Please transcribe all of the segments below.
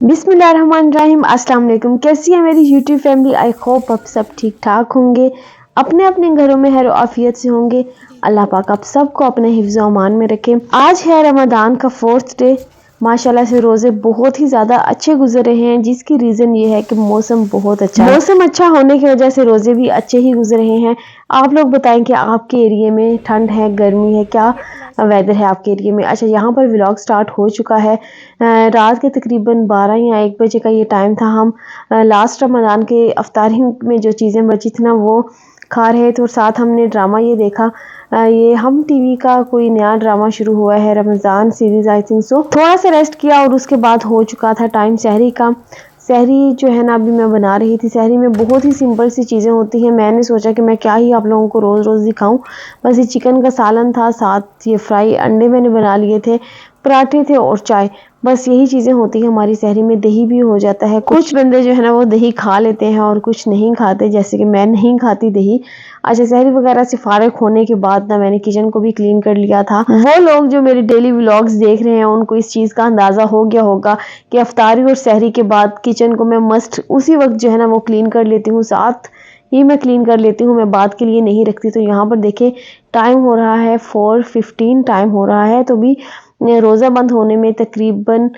बिस्मिल्लाहिर्रहमानिर्रहीम। अस्सलाम वालेकुम। कैसी है मेरी यूट्यूब फैमिली? आई होप आप सब ठीक ठाक होंगे, अपने अपने घरों में खैर आफियत से होंगे। अल्लाह पाक आप सबको अपने हिफ्ज़ व अमान में रखे। आज है रमज़ान का 4th डे। माशाल्लाह से रोज़े बहुत ही ज़्यादा अच्छे गुजर रहे हैं, जिसकी रीज़न ये है कि मौसम बहुत अच्छा है। मौसम अच्छा होने की वजह से रोज़े भी अच्छे ही गुजर रहे हैं। आप लोग बताएं कि आपके एरिया में ठंड है, गर्मी है, क्या वेदर है आपके एरिया में? अच्छा, यहाँ पर व्लॉग स्टार्ट हो चुका है। रात के तकरीबन 12 या 1 बजे का ये टाइम था। हम लास्ट रमज़ान के अफ्तारी में जो चीज़ें बची थी ना वो खा रहे थे, और साथ हमने ड्रामा ये देखा। ये हम टीवी का कोई नया ड्रामा शुरू हुआ है, Ramzan series I think so. थोड़ा सा रेस्ट किया और उसके बाद हो चुका था टाइम सहरी का। सहरी जो है ना अभी मैं बना रही थी। सहरी में बहुत ही सिंपल सी चीज़ें होती हैं। मैंने सोचा कि मैं क्या ही आप लोगों को रोज़ रोज़ दिखाऊं। बस ये चिकन का सालन था, साथ ये फ्राई अंडे मैंने बना लिए थे, पराठे थे और चाय। बस यही चीज़ें होती हैं हमारी सहरी में। दही भी हो जाता है। कुछ बंदे जो है ना वो दही खा लेते हैं और कुछ नहीं खाते, जैसे कि मैं नहीं खाती दही। अच्छा, सहरी वगैरह से फारिग होने के बाद ना मैंने किचन को भी क्लीन कर लिया था। वो लोग जो मेरे डेली व्लॉग्स देख रहे हैं उनको इस चीज़ का अंदाज़ा हो गया होगा कि अफ्तारी और सहरी के बाद किचन को मैं मस्ट उसी वक्त जो है ना वो क्लीन कर लेती हूँ। साथ ही मैं क्लीन कर लेती हूँ, मैं बात के लिए नहीं रखती। तो यहाँ पर देखिए टाइम हो रहा है 4:15 टाइम हो रहा है, तो भी रोज़ा बंद होने में तकरीबन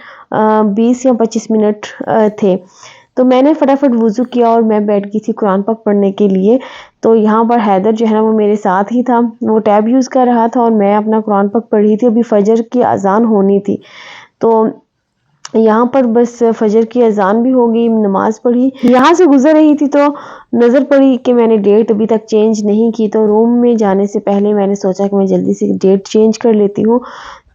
20 या 25 मिनट थे। तो मैंने फटाफट वुज़ू किया और मैं बैठ गई थी कुरान पाक पढ़ने के लिए। तो यहाँ पर हैदर जो है ना वो मेरे साथ ही था, वो टैब यूज़ कर रहा था और मैं अपना कुरान पाक पढ़ रही थी। अभी फजर की अजान होनी थी, तो यहाँ पर बस फजर की अजान भी हो गई, नमाज पढ़ी। यहाँ से गुजर रही थी तो नज़र पड़ी कि मैंने डेट अभी तक चेंज नहीं की। तो रूम में जाने से पहले मैंने सोचा कि मैं जल्दी से डेट चेंज कर लेती हूँ।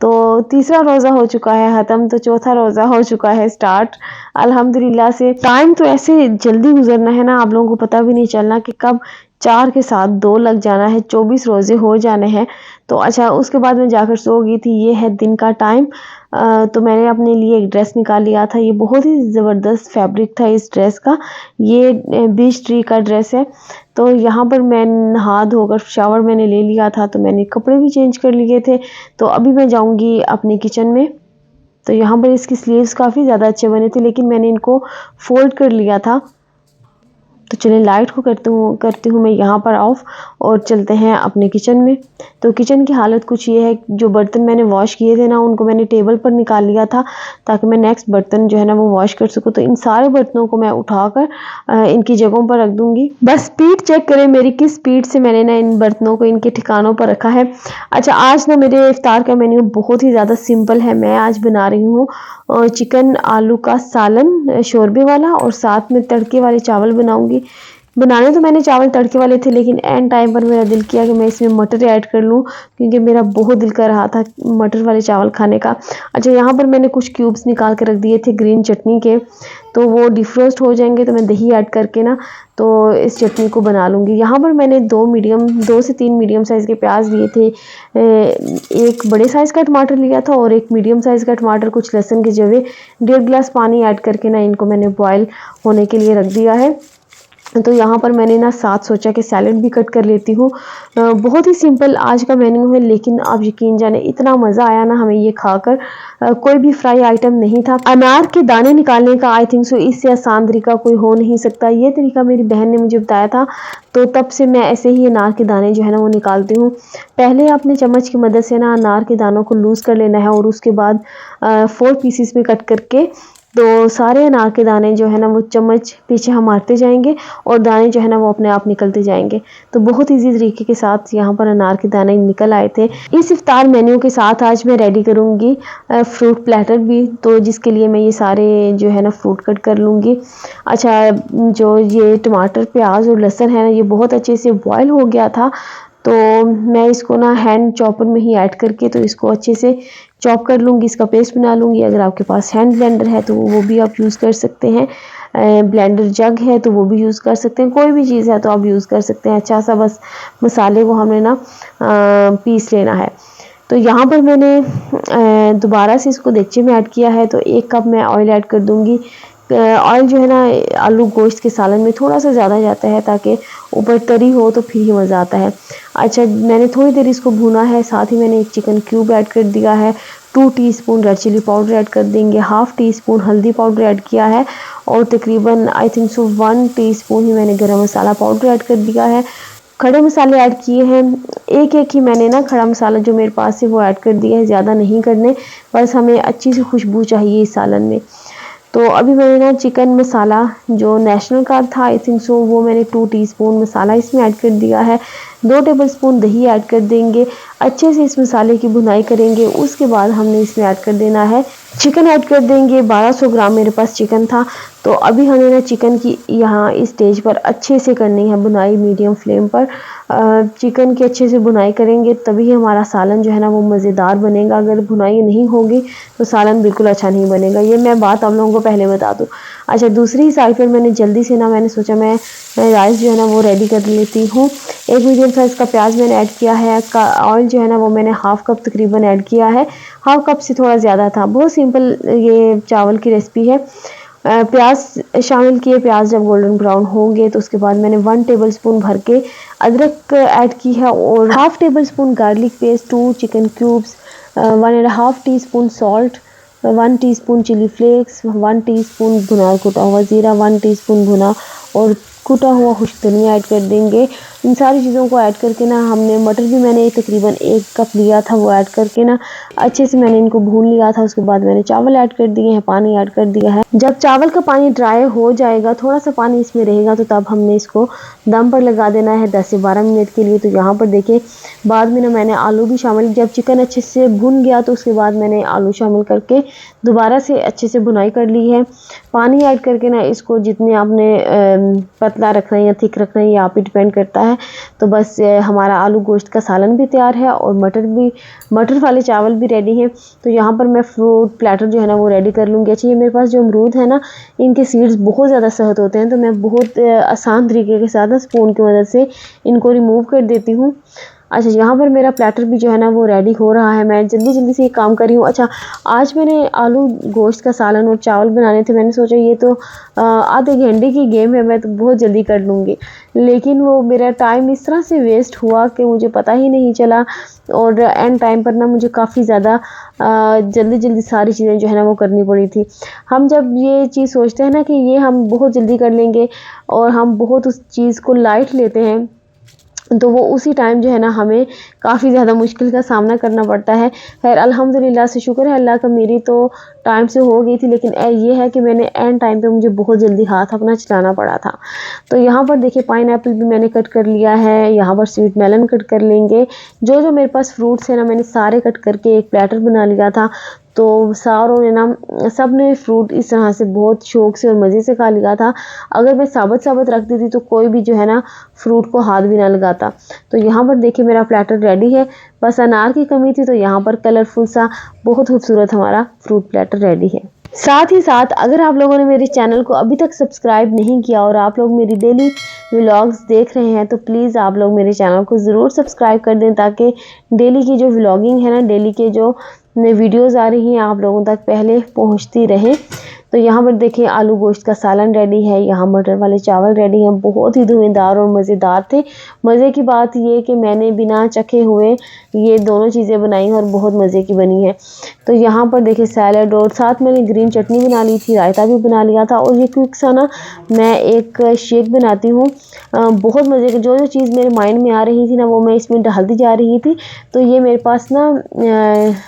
तो तीसरा रोज़ा हो चुका है ख़त्म, तो चौथा रोज़ा हो चुका है स्टार्ट अल्हम्दुलिल्लाह से। टाइम तो ऐसे जल्दी गुजरना है ना, आप लोगों को पता भी नहीं चलना कि कब 4 के साथ 2 लग जाना है, 24 रोज़े हो जाने हैं। तो अच्छा, उसके बाद मैं जाकर सो गई थी। ये है दिन का टाइम। तो मैंने अपने लिए एक ड्रेस निकाल लिया था। ये बहुत ही ज़बरदस्त फैब्रिक था इस ड्रेस का। ये बीच ट्री का ड्रेस है। तो यहाँ पर मैं नहा धोकर शावर मैंने ले लिया था, तो मैंने कपड़े भी चेंज कर लिए थे। तो अभी मैं जाऊँगी अपने किचन में। तो यहाँ पर इसकी स्लीव्स काफ़ी ज़्यादा अच्छे बने थे, लेकिन मैंने इनको फ़ोल्ड कर लिया था। तो चलिए लाइट को करती हूँ मैं यहाँ पर ऑफ और चलते हैं अपने किचन में। तो किचन की हालत कुछ ये है, जो बर्तन मैंने वॉश किए थे ना उनको मैंने टेबल पर निकाल लिया था, ताकि मैं नेक्स्ट बर्तन जो है ना वो वॉश कर सकूँ। तो इन सारे बर्तनों को मैं उठाकर इनकी जगहों पर रख दूँगी। बस स्पीड चेक करें मेरी, किस स्पीड से मैंने ना इन बर्तनों को इनके ठिकानों पर रखा है। अच्छा, आज ना मेरे इफ्तार का मेन्यू बहुत ही ज़्यादा सिंपल है। मैं आज बना रही हूँ चिकन आलू का सालन शोरबे वाला, और साथ में तड़के वाले चावल बनाऊंगी। बनाने तो मैंने चावल तड़के वाले थे, लेकिन एंड टाइम पर मेरा दिल किया कि मैं इसमें मटर ऐड कर लूँ, क्योंकि मेरा बहुत दिल कर रहा था मटर वाले चावल खाने का। अच्छा, यहाँ पर मैंने कुछ क्यूब्स निकाल के रख दिए थे ग्रीन चटनी के, तो वो डिफ्रोस्ट हो जाएंगे तो मैं दही ऐड करके ना तो इस चटनी को बना लूँगी। यहाँ पर मैंने 2 से 3 मीडियम साइज़ के प्याज लिए थे, एक बड़े साइज़ का टमाटर लिया था और एक मीडियम साइज़ का टमाटर, कुछ लहसुन के जवे, 1.5 गिलास पानी ऐड करके ना इनको मैंने बॉयल होने के लिए रख दिया है। तो यहाँ पर मैंने ना साथ सोचा कि सैलेड भी कट कर लेती हूँ। बहुत ही सिंपल आज का मेन्यू है, लेकिन आप यकीन जाने इतना मज़ा आया ना हमें ये खाकर। कोई भी फ्राई आइटम नहीं था। अनार के दाने निकालने का आई थिंक सो इससे आसान तरीका कोई हो नहीं सकता। ये तरीका मेरी बहन ने मुझे बताया था, तो तब से मैं ऐसे ही अनार के दाने जो है ना वो निकालती हूँ। पहले अपने चम्मच की मदद से ना अनार के दानों को लूज़ कर लेना है, और उसके बाद 4 पीसेस में कट करके तो सारे अनार के दाने जो है ना वो चम्मच पीछे हम मारते जाएंगे और दाने जो है ना वो अपने आप निकलते जाएंगे। तो बहुत इजी तरीके के साथ यहाँ पर अनार के दाने निकल आए थे। इस इफ्तार मेन्यू के साथ आज मैं रेडी करूँगी फ्रूट प्लेटर भी, तो जिसके लिए मैं ये सारे जो है ना फ्रूट कट कर लूँगी। अच्छा, जो ये टमाटर प्याज और लहसुन है ना ये बहुत अच्छे से बॉयल हो गया था, तो मैं इसको ना हैंड चॉपर में ही ऐड करके तो इसको अच्छे से चॉप कर लूँगी, इसका पेस्ट बना लूँगी। अगर आपके पास हैंड ब्लेंडर है तो वो भी आप यूज़ कर सकते हैं, ब्लेंडर जग है तो वो भी यूज़ कर सकते हैं, कोई भी चीज़ है तो आप यूज़ कर सकते हैं। अच्छा सा बस मसाले को हमने ना पीस लेना है। तो यहाँ पर मैंने दोबारा से इसको देगचे में ऐड किया है, तो 1 कप मैं ऑयल ऐड कर दूँगी। ऑयल जो है ना आलू गोश्त के सालन में थोड़ा सा ज़्यादा जाता है, ताकि ऊपर तरी हो तो फिर ही मज़ा आता है। अच्छा, मैंने थोड़ी देर इसको भूना है, साथ ही मैंने एक चिकन क्यूब ऐड कर दिया है। 2 teaspoon red chilli powder add कर देंगे, हाफ़ टी स्पून हल्दी पाउडर ऐड किया है और तकरीबन आई थिंक सो 1 टीस्पून ही मैंने गरम मसाला पाउडर ऐड कर दिया है। खड़े मसाले ऐड किए हैं, एक ही मैंने ना खड़ा मसाला जो मेरे पास है वो ऐड कर दिया है, ज़्यादा नहीं करने, बस हमें अच्छी सी खुशबू चाहिए इस सालन में। तो अभी मैंने ना चिकन मसाला जो नेशनल का था आई थिंक सो वो मैंने 2 टीस्पून मसाला इसमें ऐड कर दिया है। 2 टेबलस्पून दही ऐड कर देंगे, अच्छे से इस मसाले की भुनाई करेंगे। उसके बाद हमने इसमें ऐड कर देना है चिकन ऐड कर देंगे। 1200 ग्राम मेरे पास चिकन था, तो अभी हमें ना चिकन की यहाँ इस स्टेज पर अच्छे से करनी है भुनाई, मीडियम फ्लेम पर चिकन की अच्छे से भुनाई करेंगे तभी हमारा सालन जो है ना वो मज़ेदार बनेगा। अगर भुनाई नहीं होगी तो सालन बिल्कुल अच्छा नहीं बनेगा, ये मैं बात आप लोगों को पहले बता दूँ। अच्छा, दूसरी साइड पर मैंने जल्दी से ना मैंने सोचा मैं राइस जो है ना वो रेडी कर लेती हूँ। एक मीडियम साइज़ का प्याज मैंने ऐड किया है, ऑयल जो है ना वो मैंने हाफ़ कप तकरीबन ऐड किया है, हाफ़ कप से थोड़ा ज़्यादा था। बहुत सिंपल ये चावल की रेसिपी है। प्याज शामिल किए, प्याज जब गोल्डन ब्राउन होंगे तो उसके बाद मैंने 1 टेबलस्पून भर के अदरक ऐड की है और half tablespoon garlic paste, 2 chicken cubes, 1.5 teaspoon salt, 1 teaspoon chilli flakes, 1 teaspoon भुना कुटा हुआ ज़ीरा, 1 टीस्पून भुना और कुटा हुआ खुश्क धनिया ऐड कर देंगे। इन सारी चीज़ों को ऐड करके ना हमने मटर भी मैंने तकरीबन 1 कप लिया था, वो ऐड करके ना अच्छे से मैंने इनको भून लिया था। उसके बाद मैंने चावल ऐड कर दिए हैं, पानी ऐड कर दिया है। जब चावल का पानी ड्राई हो जाएगा, थोड़ा सा पानी इसमें रहेगा, तो तब हमने इसको दम पर लगा देना है 10 से 12 मिनट के लिए। तो यहाँ पर देखिए बाद में ना मैंने आलू भी शामिल, जब चिकन अच्छे से भुन गया तो उसके बाद मैंने आलू शामिल करके दोबारा से अच्छे से भुनाई कर ली है। पानी ऐड करके ना इसको जितने आपने पतला रखना है या थिक रखना है ये आप ही डिपेंड करता है। तो बस हमारा आलू गोश्त का सालन भी तैयार है और मटर वाले चावल भी रेडी हैं। तो यहाँ पर मैं फ्रूट प्लेटर जो है ना वो रेडी कर लूँगी। अच्छा, ये मेरे पास जो अमरूद है ना इनके सीड्स बहुत ज़्यादा सख्त होते हैं, तो मैं बहुत आसान तरीके के साथ ना स्पून की मदद से इनको रिमूव कर देती हूँ। अच्छा, यहाँ पर मेरा प्लेटर भी जो है ना वो रेडी हो रहा है, मैं जल्दी से ये काम कर रही हूँ। अच्छा, आज मैंने आलू गोश्त का सालन और चावल बनाने थे, मैंने सोचा ये तो आधे घंटे की गेम है, मैं तो बहुत जल्दी कर लूँगी, लेकिन वो मेरा टाइम इस तरह से वेस्ट हुआ कि मुझे पता ही नहीं चला और एंड टाइम पर ना मुझे काफ़ी ज़्यादा जल्दी सारी चीज़ें जो है ना वो करनी पड़ी थी। हम जब ये चीज़ सोचते हैं ना कि ये हम बहुत जल्दी कर लेंगे और हम बहुत उस चीज़ को लाइट लेते हैं, तो वो उसी टाइम जो है ना हमें काफ़ी ज़्यादा मुश्किल का सामना करना पड़ता है। खैर अल्हम्दुलिल्लाह से शुक्र है अल्लाह का, मेरी तो टाइम से हो गई थी, लेकिन ये है कि मैंने एंड टाइम पे मुझे बहुत जल्दी हाथ अपना चलाना पड़ा था। तो यहाँ पर देखिए पाइनएप्पल भी मैंने कट कर लिया है, यहाँ पर स्वीट मेलन कट कर लेंगे। जो मेरे पास फ्रूट्स है ना मैंने सारे कट करके एक प्लेटर बना लिया था। तो सारों ने ना सब ने फ्रूट इस तरह से बहुत शौक से और मज़े से खा लिया था। अगर मैं साबुत रख देती तो कोई भी जो है ना फ्रूट को हाथ भी ना लगाता। तो यहाँ पर देखिए मेरा प्लेटर रेडी है, बस अनार की कमी थी, तो यहाँ पर कलरफुल सा बहुत खूबसूरत हमारा फ्रूट प्लेटर रेडी है। साथ ही साथ अगर आप लोगों ने मेरे चैनल को अभी तक सब्सक्राइब नहीं किया और आप लोग मेरी डेली व्लॉग्स देख रहे हैं तो प्लीज़ आप लोग मेरे चैनल को ज़रूर सब्सक्राइब कर दें, ताकि डेली की जो व्लॉगिंग है ना, डेली के जो नई वीडियोस आ रही हैं आप लोगों तक पहले पहुंचती रहे। तो यहाँ पर देखिए आलू गोश्त का सालन रेडी है, यहाँ मटर वाले चावल रेडी हैं, बहुत ही धुएंदार और मज़ेदार थे। मज़े की बात ये कि मैंने बिना चखे हुए ये दोनों चीज़ें बनाई और बहुत मज़े की बनी है। तो यहाँ पर देखिए सैलड और साथ मैंने ग्रीन चटनी बना ली थी, रायता भी बना लिया था और ये क्विक सा ना मैं एक शेक बनाती हूँ। बहुत मज़े की जो चीज़ मेरे माइंड में आ रही थी ना वो मैं इसमें डालती जा रही थी। तो ये मेरे पास ना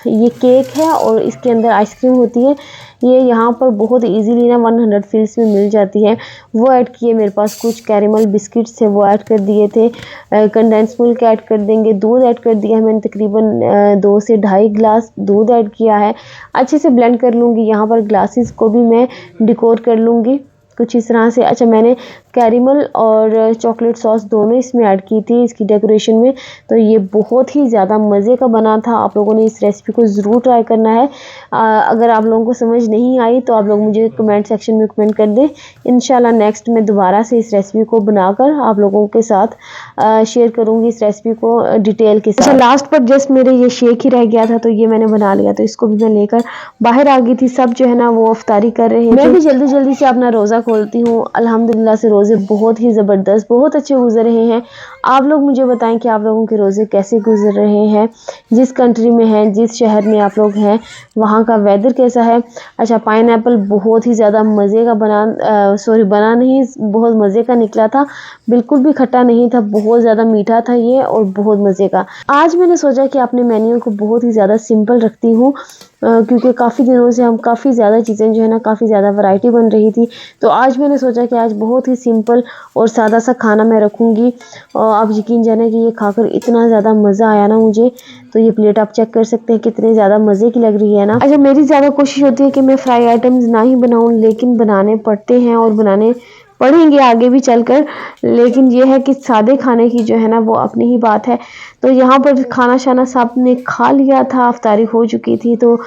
ये केक है और इसके अंदर आइसक्रीम होती है, ये यहाँ पर बहुत इजीली ना 100 फील्स में मिल जाती है। वो ऐड किए, मेरे पास कुछ कैरेमल बिस्किट्स थे वो ऐड कर दिए थे, कंडेंस मिल्क ऐड कर देंगे, दूध ऐड कर दिया है मैंने तकरीबन 2 से ढाई गिलास दूध ऐड किया है। अच्छे से ब्लेंड कर लूँगी, यहाँ पर ग्लासेस को भी मैं डेकोर कर लूँगी कुछ इस तरह से। अच्छा, मैंने कैरेमल और चॉकलेट सॉस दोनों इसमें ऐड की थी इसकी डेकोरेशन में, तो ये बहुत ही ज़्यादा मज़े का बना था। आप लोगों ने इस रेसिपी को ज़रूर ट्राई करना है। अगर आप लोगों को समझ नहीं आई तो आप लोग मुझे कमेंट सेक्शन में कमेंट कर दें, इंशाल्लाह नेक्स्ट मैं दोबारा से इस रेसिपी को बनाकर आप लोगों के साथ शेयर करूँगी इस रेसिपी को डिटेल के साथ। अच्छा, लास्ट पर जस्ट मेरे ये शेक ही रह गया था, तो ये मैंने बना लिया, तो इसको भी मैं लेकर बाहर आ गई थी। सब जो है ना वो अफ्तारी कर रहे हैं, मैं भी जल्दी से अपना रोज़ा खोलती हूँ। अल्हम्दुलिल्लाह से रोज़े बहुत ही ज़बरदस्त बहुत अच्छे गुजर रहे हैं। आप लोग मुझे बताएं कि आप लोगों के रोज़े कैसे गुजर रहे हैं, जिस कंट्री में हैं, जिस शहर में आप लोग हैं वहाँ का वेदर कैसा है। अच्छा, पाइनएप्पल बहुत ही ज़्यादा मज़े का बना नहीं, बहुत मज़े का निकला था, बिल्कुल भी खट्टा नहीं था, बहुत ज़्यादा मीठा था ये और बहुत मज़े का। आज मैंने सोचा कि अपने मेन्यू को बहुत ही ज़्यादा सिंपल रखती हूँ, क्योंकि काफ़ी दिनों से हम काफ़ी ज़्यादा चीज़ें जो है ना, काफ़ी ज़्यादा वैरायटी बन रही थी। तो आज मैंने सोचा कि आज बहुत ही सिंपल और सादा सा खाना मैं रखूँगी। और आप यकीन जाने कि ये खाकर इतना ज़्यादा मज़ा आया ना मुझे। तो ये प्लेट आप चेक कर सकते हैं कितने ज़्यादा मज़े की लग रही है ना। अच्छा, मेरी ज़्यादा कोशिश होती है कि मैं फ्राई आइटम्स ना ही बनाऊँ, लेकिन बनाने पड़ते हैं और बनाने पढ़ेंगे आगे भी चलकर। लेकिन ये है कि सादे खाने की जो है ना वो अपनी ही बात है। तो यहाँ पर खाना शाना सब ने खा लिया था, अफ्तारी हो चुकी थी। तो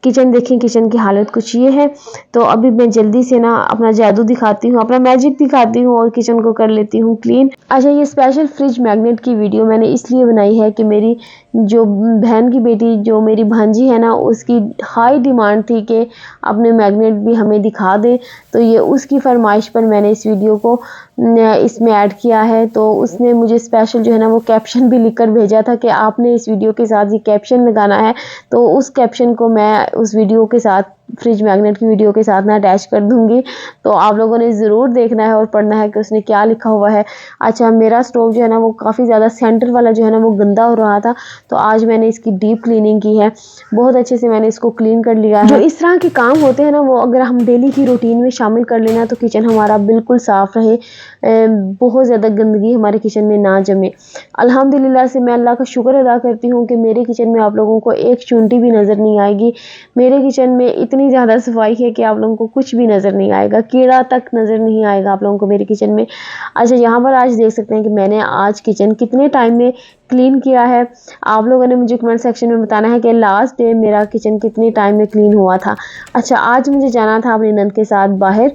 किचन देखें, किचन की हालत कुछ ये है। तो अभी मैं जल्दी से ना अपना जादू दिखाती हूँ, अपना मैजिक दिखाती हूँ और किचन को कर लेती हूँ क्लीन। अच्छा, ये स्पेशल फ्रिज मैग्नेट की वीडियो मैंने इसलिए बनाई है कि मेरी जो बहन की बेटी, जो मेरी भांजी है ना, उसकी हाई डिमांड थी कि अपने मैग्नेट भी हमें दिखा दे। तो ये उसकी फरमाइश पर मैंने इस वीडियो को इसमें ऐड किया है। तो उसने मुझे स्पेशल जो है ना वो कैप्शन भी लिखकर भेजा था कि आपने इस वीडियो के साथ ये कैप्शन लगाना है। तो उस कैप्शन को मैं उस वीडियो के साथ, फ्रिज मैग्नेट की वीडियो के साथ ना अटैच कर दूंगी। तो आप लोगों ने ज़रूर देखना है और पढ़ना है कि उसने क्या लिखा हुआ है। अच्छा, मेरा स्टोव जो है ना वो काफ़ी ज़्यादा सेंटर वाला जो है ना वो गंदा हो रहा था। तो आज मैंने इसकी डीप क्लीनिंग की है, बहुत अच्छे से मैंने इसको क्लीन कर लिया है। जो इस तरह के काम होते हैं ना, वो अगर हम डेली की रूटीन में शामिल कर लेना तो किचन हमारा बिल्कुल साफ़ रहे, बहुत ज़्यादा गंदगी हमारे किचन में ना जमे। अल्हम्दुलिल्लाह से मैं अल्लाह का शुक्र अदा करती हूँ कि मेरे किचन में आप लोगों को एक चूंटी भी नज़र नहीं आएगी। मेरे किचन में इतनी ज़्यादा सफाई है कि आप लोगों को कुछ भी नज़र नहीं आएगा, कीड़ा तक नज़र नहीं आएगा आप लोगों को मेरे किचन में। अच्छा, यहाँ पर आज देख सकते हैं कि मैंने आज किचन कितने टाइम में क्लीन किया है। आप लोगों ने मुझे कमेंट सेक्शन में बताना है कि लास्ट डे मेरा किचन कितने टाइम में क्लीन हुआ था। अच्छा, आज मुझे जाना था अपनी नंद के साथ बाहर,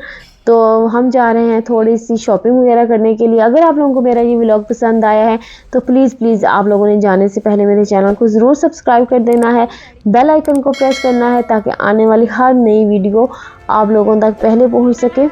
तो हम जा रहे हैं थोड़ी सी शॉपिंग वगैरह करने के लिए। अगर आप लोगों को मेरा ये व्लॉग पसंद आया है तो प्लीज़ आप लोगों ने जाने से पहले मेरे चैनल को ज़रूर सब्सक्राइब कर देना है, बेल आइकन को प्रेस करना है ताकि आने वाली हर नई वीडियो आप लोगों तक पहले पहुंच सके।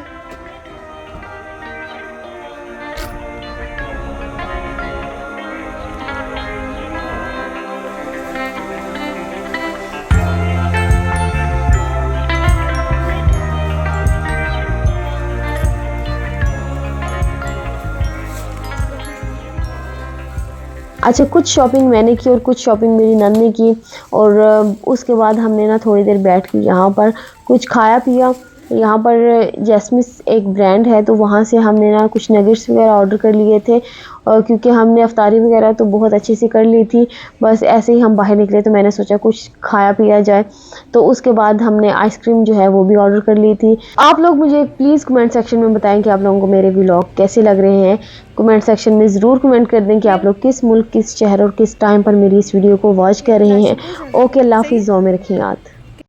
अच्छा, कुछ शॉपिंग मैंने की और कुछ शॉपिंग मेरी नंद ने की। और उसके बाद हमने ना थोड़ी देर बैठ के यहाँ पर कुछ खाया पिया। यहाँ पर जैस्मिस एक ब्रांड है, तो वहाँ से हमने ना कुछ नगेट्स वगैरह ऑर्डर कर लिए थे। और क्योंकि हमने अफ्तारी वगैरह तो बहुत अच्छे से कर ली थी, बस ऐसे ही हम बाहर निकले तो मैंने सोचा कुछ खाया पिया जाए। तो उसके बाद हमने आइसक्रीम जो है वो भी ऑर्डर कर ली थी। आप लोग मुझे प्लीज़ कमेंट सेक्शन में बताएं कि आप लोगों को मेरे व्लॉग कैसे लग रहे हैं। कमेंट सेक्शन में ज़रूर कमेंट कर दें कि आप लोग किस मुल्क, किस शहर और किस टाइम पर मेरी इस वीडियो को वॉच कर रहे हैं। ओके, अल्लाह हाफिज़, दुआ में रखें याद।